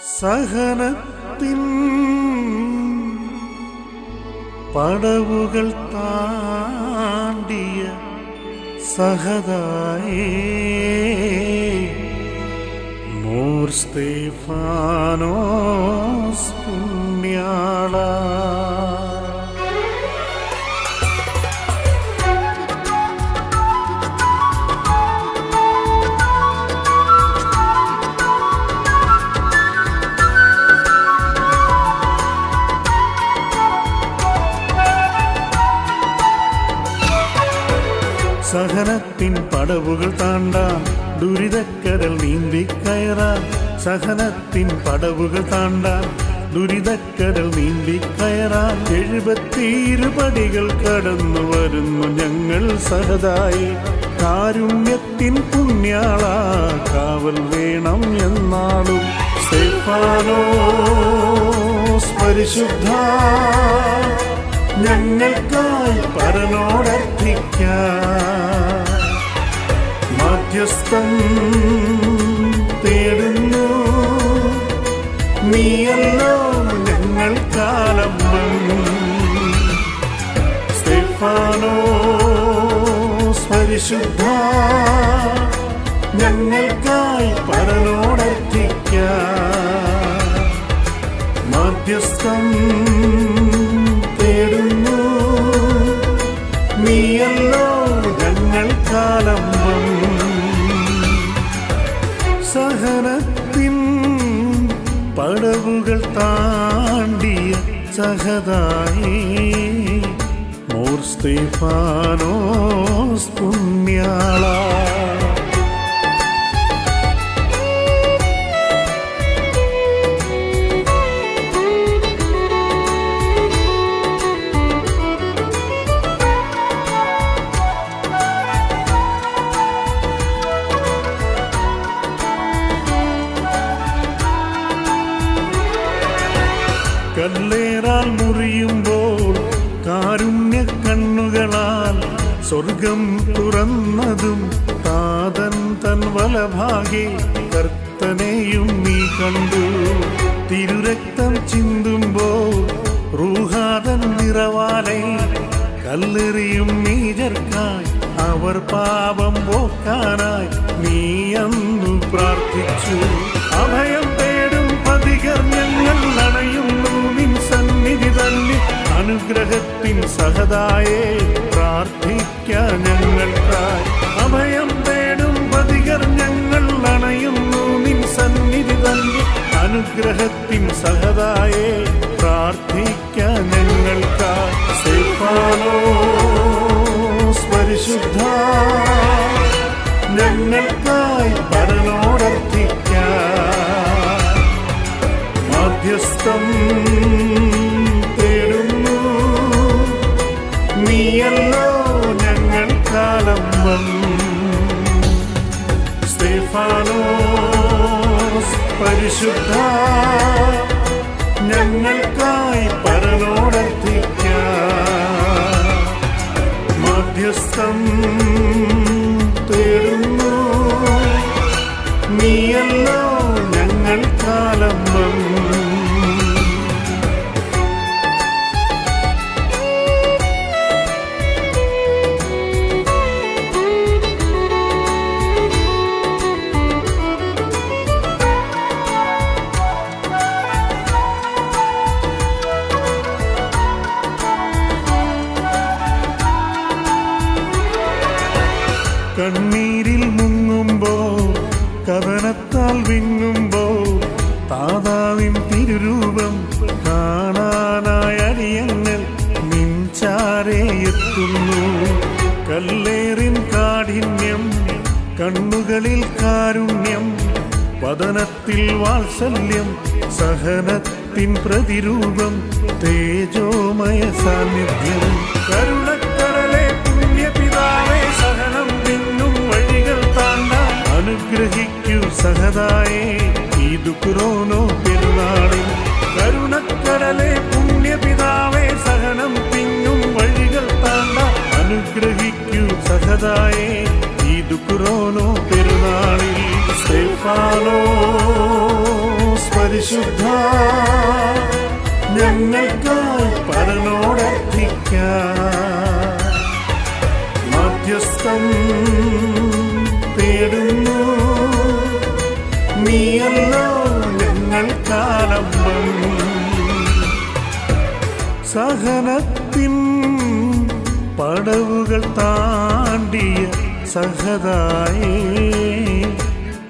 സഹനത്തിൻ പടവുകൾ താണ്ടിയ സഹദായേ മോർ സ്തേഫാനോസ് പുണ്യാള. സഹനത്തിൻ പടവുകൾ താണ്ടാൻ ദുരിതക്കടൽ നീന്തിക്കയറാൻ. സഹനത്തിൻ പടവുകൾ താണ്ടാൻ ദുരിതക്കടൽ നീന്തിക്കയറാൻ. 72 പടികൾ കടന്നു വരുന്നു ഞങ്ങൾ സഹദായി. കാരുണ്യത്തിൻ പുണ്യാള കാവൽ വേണം എന്നാളും. സ്തേഫാനോസ് പരിശുദ്ധ ഞങ്ങൾക്കായി പരനോടർത്ഥിക്കാൻ മധ്യസ്ഥം തേടുന്നു. നീയല്ലോ ഞങ്ങൾക്കാലംബം. സ്തേഫാനോസ് പരിശുദ്ധ ഞങ്ങൾക്കായി പരനോടർത്ഥിക്കാൻ മധ്യസ്ഥം തേടുന്നു. നീയല്ലോ ഞങ്ങൾക്കാലംബം. സഹനത്തിൻ പടവുകൾ താണ്ടിയ സഹദായേ മോർ സ്തേഫാനോസ് പുണ്യാള. കല്ലേറാൽ മുറിയുമ്പോൾ കാരുണ്യ കണ്ണുകളാൽ സ്വർഗം തുറന്നതും താതൻ തൻ വലഭാഗെ കർത്തനെയും നീ കണ്ടു. തിരുരക്തം ചിന്തുമ്പോൾ റൂഹാതൻ നിറവാലെ കല്ലെറിയും നീചർക്കായി അവർ പാപം പോക്കാനായി നീ അന്നു പ്രാർത്ഥിച്ചു. അഭയം തേടും പതികർ ഞങ്ങൾ അണയുന്നു നിൻ സന്നിധി തന്നിൽ. അനുഗ്രഹത്തിൻ സഹദായേ പ്രാർത്ഥിക്കാൻ ഞങ്ങൾക്കായി. അഭയം തേടും പതികർ ഞങ്ങൾ അണയുന്നു നിൻ സന്നിധി തന്നിൽ. അനുഗ്രഹത്തിൻ സഹദായേ പ്രാർത്ഥിക്കാൻ ഞങ്ങൾക്കായി. സ്തേഫാനോസ് പരിശുദ്ധ ഞങ്ങൾക്കായി പരനോടർത്ഥിക്കാൻ മധ്യസ്ഥം തേടുന്നു. നീയല്ലോ ഞങ്ങൾക്കാലംബം. സ്തേഫാനോസ് പരിശുദ്ധ ഞങ്ങൾക്കായി പരനോടർത്ഥിക്കാൻ മധ്യസ്ഥം തേടുന്നു. നീയല്ലോ ഞങ്ങൾക്കാലംബം. കണ്ണീരിൽ മുങ്ങുമ്പോൾ കഥനത്താൽ വിങ്ങുമ്പോൾ താതാവിൻ തിരുരൂപം കാണാനായി അടിയങ്ങൾ നിൻചാരെ എത്തുന്നു. കല്ലേറിൻ കാഠിന്യം കണ്ണുകളിൽ കാരുണ്യം വദനത്തിൽ വാത്സല്യം സഹനത്തിൻ പ്രതിരൂപം തേജോമയ സാന്നിധ്യം. കരുണക്കടലെ പുണ്യപിതാവേ സഹനം പിന്നും വഴികൾ താണ്ടാൻ അനുഗ്രഹിക്കൂ സഹദായേ ഈ ദുഃഖ്രോനോ പെരുന്നാളിൽ. കരുണക്കടലെ പുണ്യപിതാവേ സഹനം പിന്നും വഴികൾ താണ്ടാൻ അനുഗ്രഹിക്കൂ സഹദായേ ഈ ദുഃഖ്രോനോ പെരുന്നാളിൽ. സ്തേഫാനോസ് പരിശുദ്ധ ഞങ്ങൾക്കായി പരനോടർത്ഥിക്കാം. മധ്യസ്ഥം തേടുന്നു നീയല്ലോ ഞങ്ങൾക്കാലംബം. സഹനത്തിൻ പടവുകൾ താണ്ടിയ സഹതായേ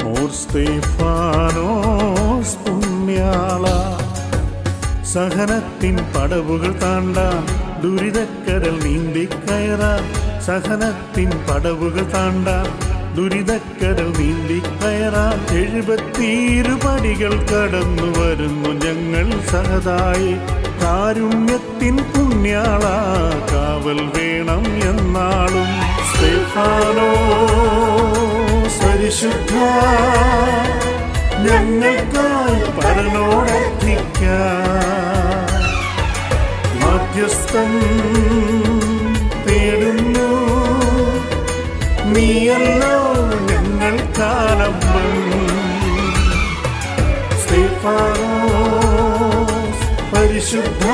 മോർ സ്തേഫാനോസ് പുണ്യാള. സഹനത്തിൻ പടവുകൾ താണ്ടാൻ ദുരിതക്കടൽ നീന്തിക്കയറാൻ. സഹനത്തിൻ പടവുകൾ താണ്ടാൻ ദുരിതക്കടൽ നീന്തിക്കയറാൻ. 72 പടികൾ കടന്നു വരുന്നു ഞങ്ങൾ സഹതായി. കാരുണ്യത്തിൻ പുണ്യാള കാവൽ വേണം എന്നാളും. സ്തേഫാനോസ് പരിശുദ്ധ ഞങ്ങൾക്കായി പരനോടർത്ഥിക്കാം. മധ്യസ്ഥം തേടുന്നു നീയല്ലോ ഞങ്ങൾക്കാലംബം. സ്തേഫാനോസ് പരിശുദ്ധ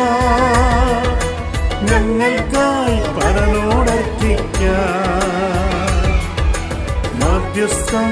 ഞങ്ങൾക്കായി പരനോടർത്ഥിക്കാം. മധ്യസ്ഥം